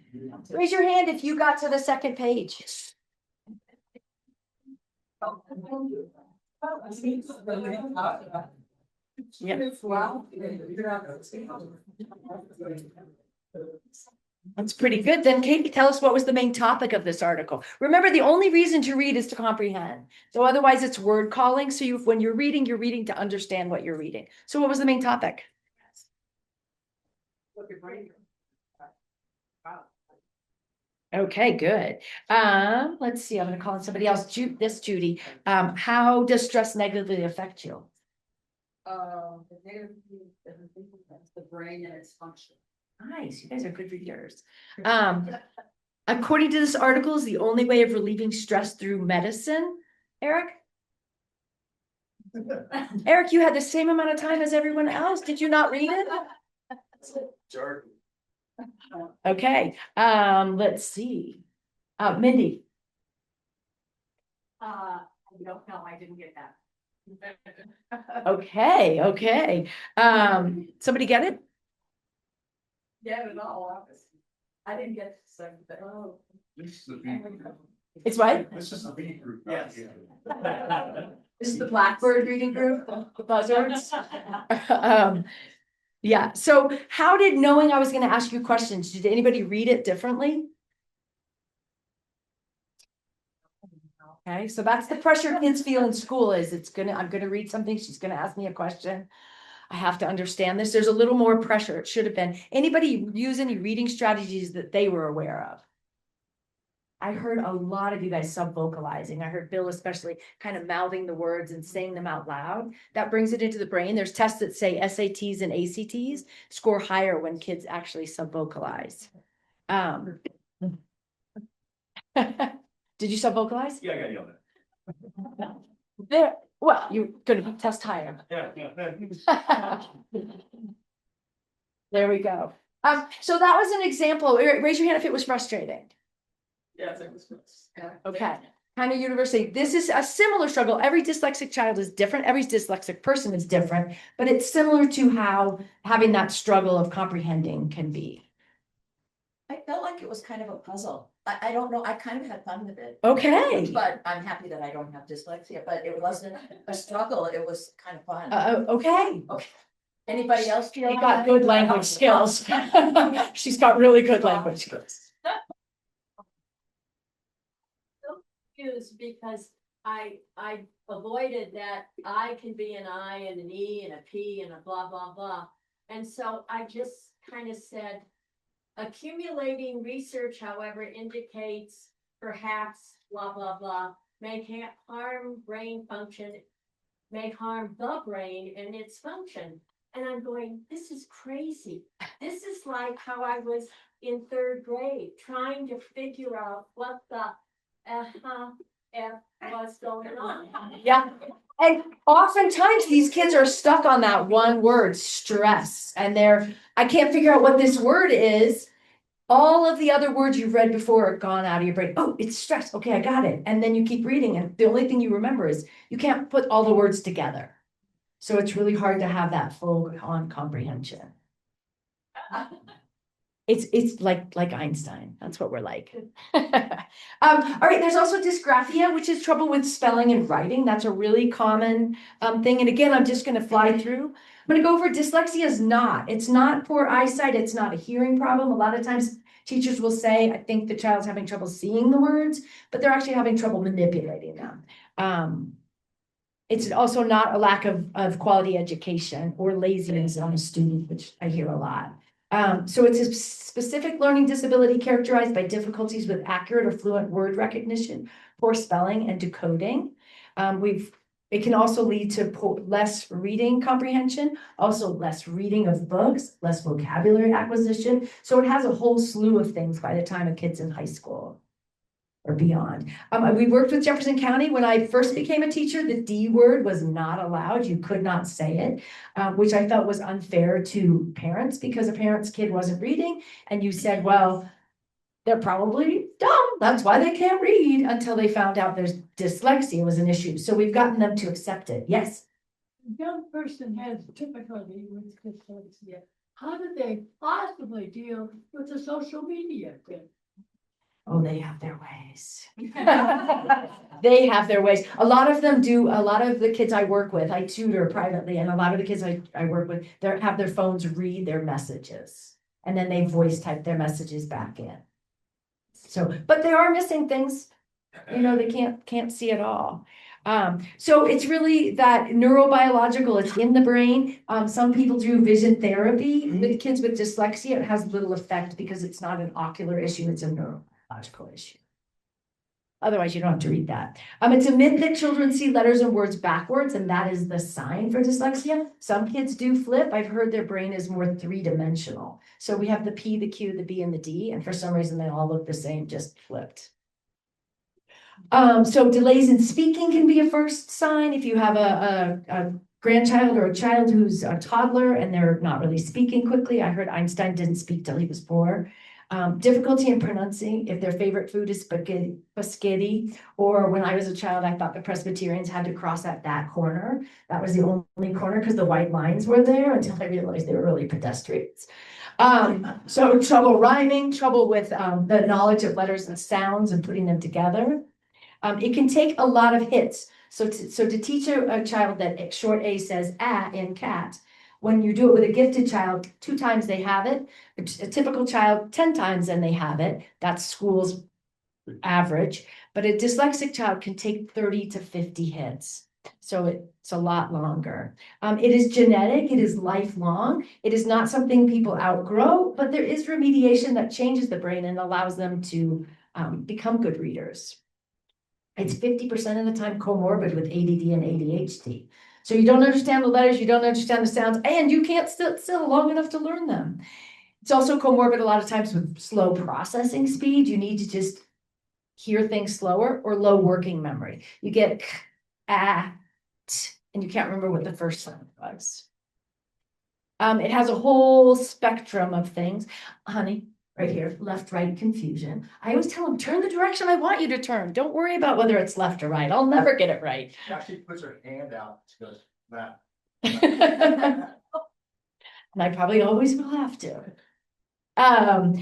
Raise your hand if you got to the second page. Yeah. That's pretty good. Then Katie, tell us what was the main topic of this article. Remember, the only reason to read is to comprehend. So otherwise it's word calling. So when you're reading to understand what you're reading. So what was the main topic? Okay, good. Let's see, I'm gonna call on somebody else. Judy. How does stress negatively affect you? The brain and its function. Nice, you guys are good readers. According to this article, is the only way of relieving stress through medicine. Eric? Eric, you had the same amount of time as everyone else. Did you not read it? Sure. Okay, let's see. Mindy. I don't know, I didn't get that. Okay. Somebody get it? Get it all, I didn't get the second thing. Oh. This is the B group. It's what? This is the B group. Yes. This is the Blackbird reading group, the buzzards. Yeah, so how did knowing I was gonna ask you questions, did anybody read it differently? Okay, so that's the pressure kids feel in school is I'm gonna read something, she's gonna ask me a question. I have to understand this. There's a little more pressure. It should have been. Anybody use any reading strategies that they were aware of? I heard a lot of you guys sub-vocalizing. I heard Bill especially kind of mouthing the words and saying them out loud. That brings it into the brain. There's tests that say SATs and ACTs score higher when kids actually sub-vocalize. Did you sub-vocalize? Yeah, I got yelled at. Well, you're gonna test higher. Yeah. There we go. So that was an example. Raise your hand if it was frustrating. Yes, it was. Okay. Kind of university. This is a similar struggle. Every dyslexic child is different. Every dyslexic person is different, but it's similar to how having that struggle of comprehending can be. I felt like it was kind of a puzzle. I don't know, I kind of had fun with it. Okay. But I'm happy that I don't have dyslexia, but it wasn't a struggle, it was kind of fun. Okay. Anybody else feel? She got good language skills. She's got really good language skills. Confused because I avoided that I can be an I and an E and a P and a blah, blah, blah. And so I just kind of said, accumulating research, however, indicates perhaps blah, blah, blah, may harm brain function, may harm the brain and its function. And I'm going, this is crazy. This is like how I was in third grade, trying to figure out what the what's going on. Yeah. And oftentimes these kids are stuck on that one word, stress, and I can't figure out what this word is. All of the other words you've read before are gone out of your brain. Oh, it's stress. Okay, I got it. And then you keep reading, and the only thing you remember is you can't put all the words together. So it's really hard to have that full on comprehension. It's like Einstein. That's what we're like. All right, there's also dysgraphia, which is trouble with spelling and writing. That's a really common thing. And again, I'm just going to fly through. I'm going to go over dyslexia is not. It's not poor eyesight. It's not a hearing problem. A lot of times teachers will say, I think the child's having trouble seeing the words, but they're actually having trouble manipulating them. It's also not a lack of quality education or laziness on a student, which I hear a lot. So it's a specific learning disability characterized by difficulties with accurate or fluent word recognition, poor spelling and decoding. It can also lead to less reading comprehension, also less reading of books, less vocabulary acquisition. So it has a whole slew of things by the time a kid's in high school or beyond. We worked with Jefferson County. When I first became a teacher, the D word was not allowed. You could not say it, which I felt was unfair to parents because a parent's kid wasn't reading. And you said, well, they're probably dumb. That's why they can't read, until they found out there's dyslexia was an issue. So we've gotten them to accept it. Yes. A young person has difficulty with dyslexia. How do they possibly deal with the social media thing? Oh, they have their ways. They have their ways. A lot of them do. A lot of the kids I work with, I tutor privately, and a lot of the kids I work with, have their phones read their messages. and then they voice type their messages back in. So, but they are missing things, you know, they can't see it all. So it's really that neurobiological, it's in the brain. Some people do vision therapy with kids with dyslexia. It has little effect because it's not an ocular issue, it's a neurological issue. Otherwise, you don't have to read that. It's a myth that children see letters and words backwards, and that is the sign for dyslexia. Some kids do flip. I've heard their brain is more three-dimensional. So we have the P, the Q, the B, and the D, and for some reason they all look the same, just flipped. So delays in speaking can be a first sign. If you have a grandchild or a child who's a toddler and they're not really speaking quickly. I heard Einstein didn't speak till he was 4. Difficulty in pronouncing if their favorite food is spaghetti, or when I was a child, I thought the Presbyterians had to cross at that corner. That was the only corner because the white lines were there until I realized they were really pedestrians. So trouble rhyming, trouble with the knowledge of letters and sounds and putting them together. It can take a lot of hits. So to teach a child that short A says in cat, when you do it with a gifted child, 2 times they have it. A typical child, 10 times and they have it. That's school's average. But a dyslexic child can take 30 to 50 hits. So it's a lot longer. It is genetic, it is lifelong. It is not something people outgrow, but there is remediation that changes the brain and allows them to become good readers. It's 50% of the time comorbid with ADD and ADHD. So you don't understand the letters, you don't understand the sounds, and you can't sit still long enough to learn them. It's also comorbid a lot of times with slow processing speed. You need to just hear things slower, or low working memory. You get and you can't remember what the first sound was. It has a whole spectrum of things. Honey, right here, left, right confusion. I always tell them, turn the direction I want you to turn. Don't worry about whether it's left or right. I'll never get it right. She actually puts her hand out, she goes, that. And I probably always will have to.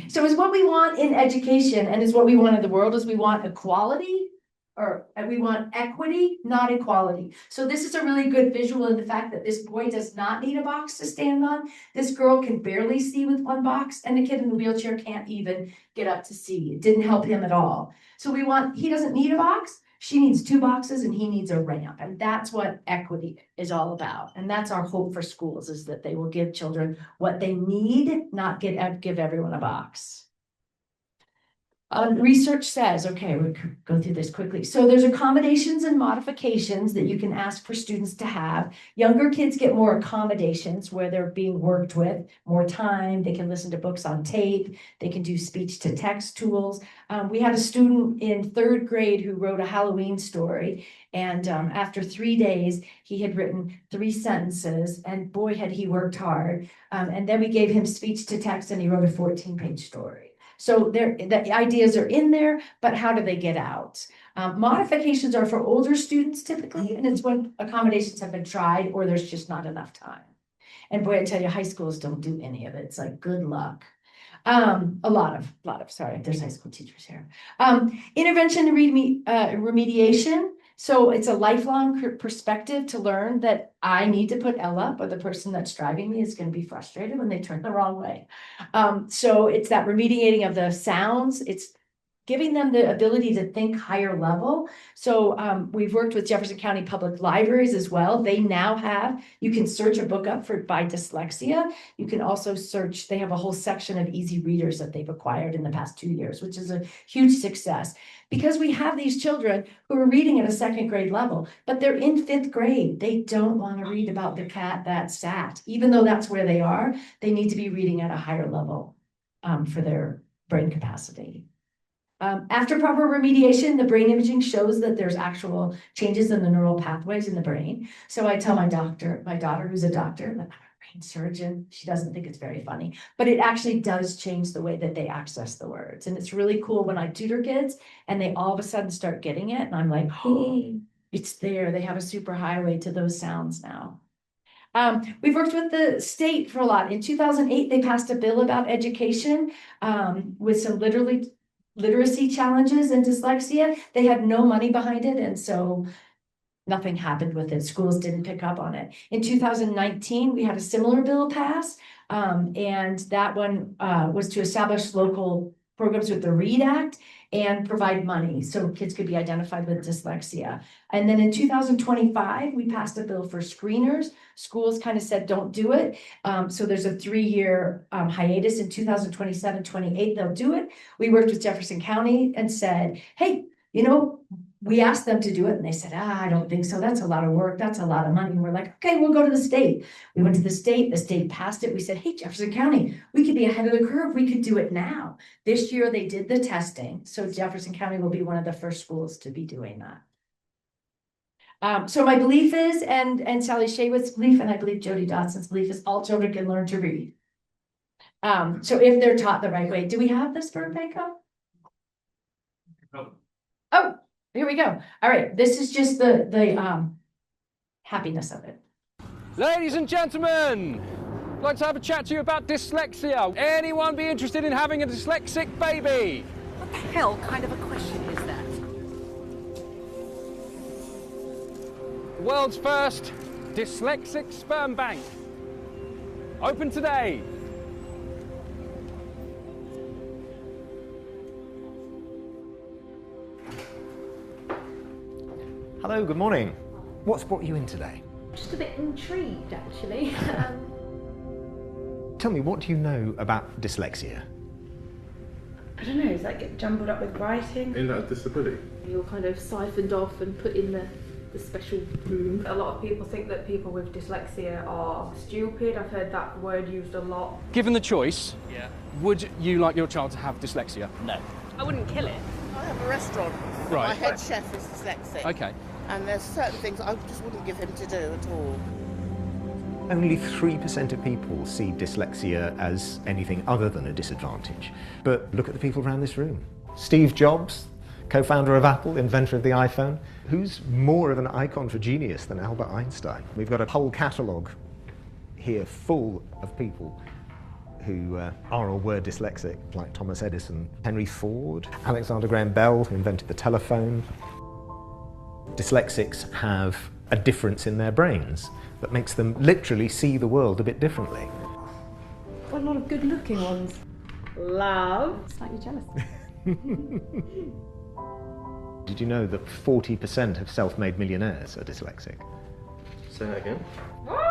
So is what we want in education and is what we want in the world is we want equality, or we want equity, not equality. So this is a really good visual of the fact that this boy does not need a box to stand on. This girl can barely see with 1 box, and the kid in the wheelchair can't even get up to see. It didn't help him at all. So he doesn't need a box. She needs 2 boxes and he needs a ramp. And that's what equity is all about. And that's our hope for schools, is that they will give children what they need, not give everyone a box. Research says, okay, we'll go through this quickly. So there's accommodations and modifications that you can ask for students to have. Younger kids get more accommodations where they're being worked with, more time. They can listen to books on tape. They can do speech to text tools. We had a student in 3rd grade who wrote a Halloween story. And after 3 days, he had written 3 sentences, and boy, had he worked hard. And then we gave him speech to text and he wrote a 14-page story. So the ideas are in there, but how do they get out? Modifications are for older students typically, and it's when accommodations have been tried or there's just not enough time. And boy, I tell you, high schools don't do any of it. It's like, good luck. A lot of, sorry, there's high school teachers here. Intervention and remediation. So it's a lifelong perspective to learn that I need to put L up, or the person that's driving me is going to be frustrated when they turn the wrong way. So it's that remediating of the sounds. It's giving them the ability to think higher level. So we've worked with Jefferson County Public Libraries as well. They now have, you can search a book up by dyslexia. You can also search, they have a whole section of easy readers that they've acquired in the past 2 years, which is a huge success. Because we have these children who are reading at a 2nd grade level, but they're in 5th grade. They don't want to read about the cat that sat. Even though that's where they are, they need to be reading at a higher level for their brain capacity. After proper remediation, the brain imaging shows that there's actual changes in the neural pathways in the brain. So I tell my daughter who's a doctor, that I'm a brain surgeon, she doesn't think it's very funny, but it actually does change the way that they access the words. And it's really cool when I tutor kids and they all of a sudden start getting it. And I'm like, oh, it's there. They have a super highway to those sounds now. We've worked with the state for a lot. In 2008, they passed a bill about education with some literacy challenges and dyslexia. They had no money behind it, and so nothing happened with it. Schools didn't pick up on it. In 2019, we had a similar bill pass. And that one was to establish local programs with the READ Act and provide money so kids could be identified with dyslexia. And then in 2025, we passed a bill for screeners. Schools kind of said, don't do it. So there's a 3-year hiatus in 2027, 28, they'll do it. We worked with Jefferson County and said, hey, you know, we asked them to do it and they said, I don't think so. That's a lot of work. That's a lot of money. And we're like, okay, we'll go to the state. We went to the state passed it. We said, hey, Jefferson County, we could be ahead of the curve. We could do it now. This year they did the testing. So Jefferson County will be one of the first schools to be doing that. So my belief is, and Sally Shaywood's belief, and I believe Jody Dotson's belief is all children can learn to read. So if they're taught the right way. Do we have this for Banco? Oh, here we go. All right, this is just the happiness of it. Ladies and gentlemen, I'd like to have a chat to you about dyslexia. Anyone be interested in having a dyslexic baby? What the hell kind of a question is that? World's first dyslexic sperm bank. Open today. Hello, good morning. What's brought you in today? Just a bit intrigued, actually. Tell me, what do you know about dyslexia? I don't know, is that get jumbled up with writing? Is that a disability? You're kind of siphoned off and put in the special room. A lot of people think that people with dyslexia are stupid. I've heard that word used a lot. Given the choice, would you like your child to have dyslexia? No. I wouldn't kill it. I have a restaurant. Right. My head chef is dyslexic. Okay. And there's certain things I just wouldn't give him to do at all. Only 3% of people see dyslexia as anything other than a disadvantage. But look at the people around this room. Steve Jobs, co-founder of Apple, inventor of the iPhone. Who's more of an icon for genius than Albert Einstein? We've got a whole catalogue here full of people who are or were dyslexic, like Thomas Edison, Henry Ford, Alexander Graham Bell, who invented the telephone. Dyslexics have a difference in their brains that makes them literally see the world a bit differently. Got a lot of good-looking ones. Love. Slightly jealous. Did you know that 40% of self-made millionaires are dyslexic? Say that again. What?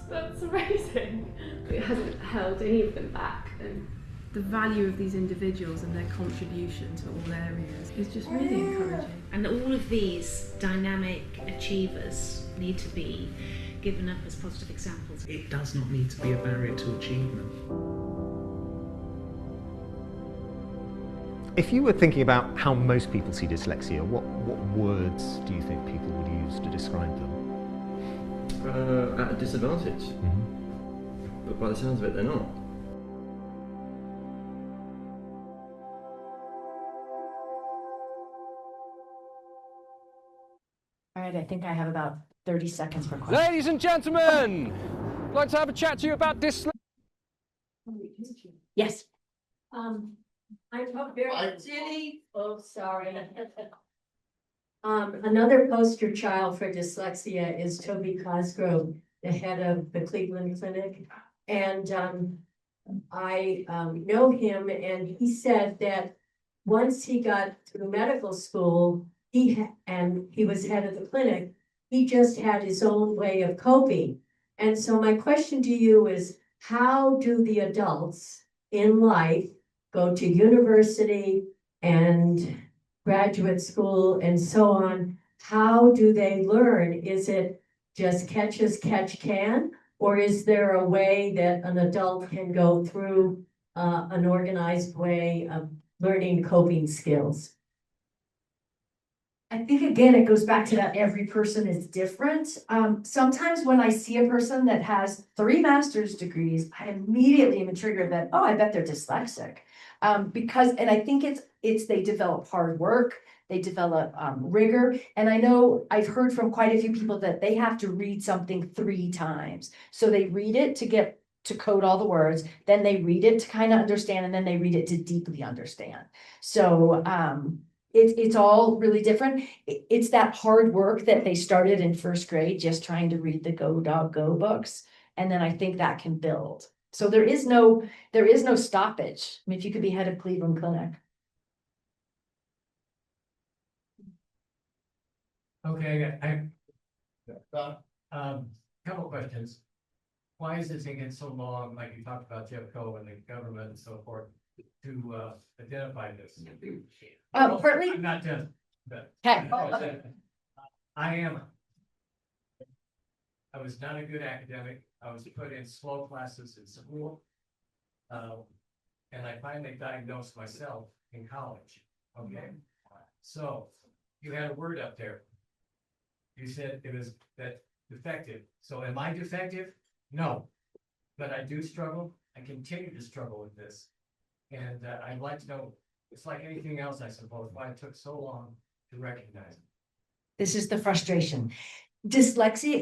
That's amazing. It hasn't held any of them back. And the value of these individuals and their contribution to all areas is just really encouraging. And all of these dynamic achievers need to be given up as positive examples. It does not need to be a barrier to achievement. If you were thinking about how most people see dyslexia, what words do you think people would use to describe them? At a disadvantage. But by the sounds of it, they're not. All right, I think I have about 30 seconds for questions. Ladies and gentlemen, I'd like to have a chat to you about dyslexia. Yes. I'm very silly. Oh, sorry. Another poster child for dyslexia is Toby Cosgrove, the head of the Cleveland Clinic. And I know him, and he said that once he got through medical school, he was head of the clinic, he just had his own way of coping. And so my question to you is, how do the adults in life go to university and graduate school and so on? How do they learn? Is it just catch as catch can? Or is there a way that an adult can go through an organized way of learning coping skills? I think again, it goes back to that every person is different. Sometimes when I see a person that has 3 master's degrees, I immediately am triggered that, oh, I bet they're dyslexic. And I think it's they develop hard work, they develop rigor. And I know I've heard from quite a few people that they have to read something 3 times. So they read it to get to code all the words, then they read it to kind of understand, and then they read it to deeply understand. So it's all really different. It's that hard work that they started in 1st grade, just trying to read the Go Dog Go books. And then I think that can build. So there is no stoppage. I mean, if you could be head of Cleveland Clinic. Okay, couple questions. Why is it taking so long, like you talked about Jeffco and the government and so forth, to identify this? Partly. I'm not just, but. Okay. I was not a good academic. I was put in slow classes in school. And I finally diagnosed myself in college, okay? So, you had a word up there. You said it was that defective. So am I defective? No. But I do struggle. I continue to struggle with this. And I'd like to know, it's like anything else, I suppose, why it took so long to recognize it. This is the frustration. Dyslexia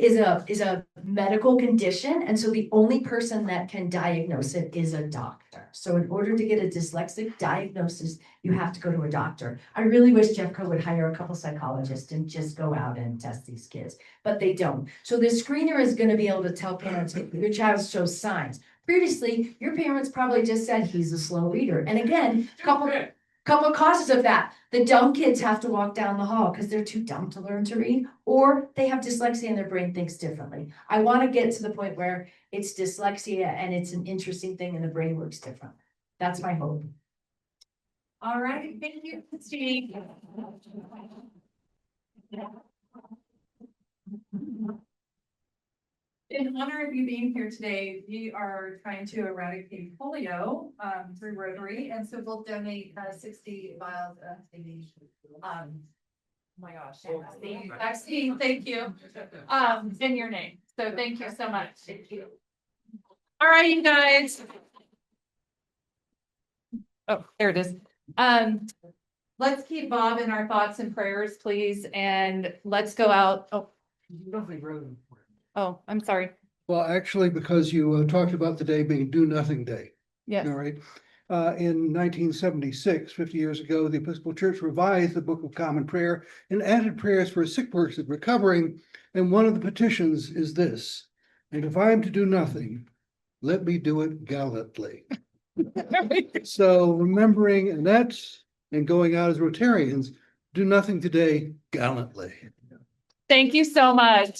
is a medical condition, and so the only person that can diagnose it is a doctor. So in order to get a dyslexic diagnosis, you have to go to a doctor. I really wish Jeffco would hire a couple psychologists and just go out and test these kids, but they don't. So the screener is going to be able to tell parents if your child shows signs. Previously, your parents probably just said he's a slow reader. And again, couple causes of that. The dumb kids have to walk down the hall because they're too dumb to learn to read, or they have dyslexia and their brain thinks differently. I want to get to the point where it's dyslexia and it's an interesting thing and the brain works different. That's my hope. All right, thank you, Steve. In honor of you being here today, we are trying to eradicate polio through Rotary, and so we'll donate 60 vials of oh my gosh, vaccine, thank you, in your name. So thank you so much. Thank you. All right, you guys. Oh, there it is. Let's keep Bob in our thoughts and prayers, please, and let's go out. Oh, I'm sorry. Well, actually, because you talked about the day being Do Nothing Day. Yes. All right. In 1976, 50 years ago, the Episcopal Church revised the Book of Common Prayer and added prayers for a sick person recovering. And one of the petitions is this: and if I am to do nothing, let me do it gallantly. So remembering Annette and going out as Rotarians, do nothing today gallantly. Thank you so much.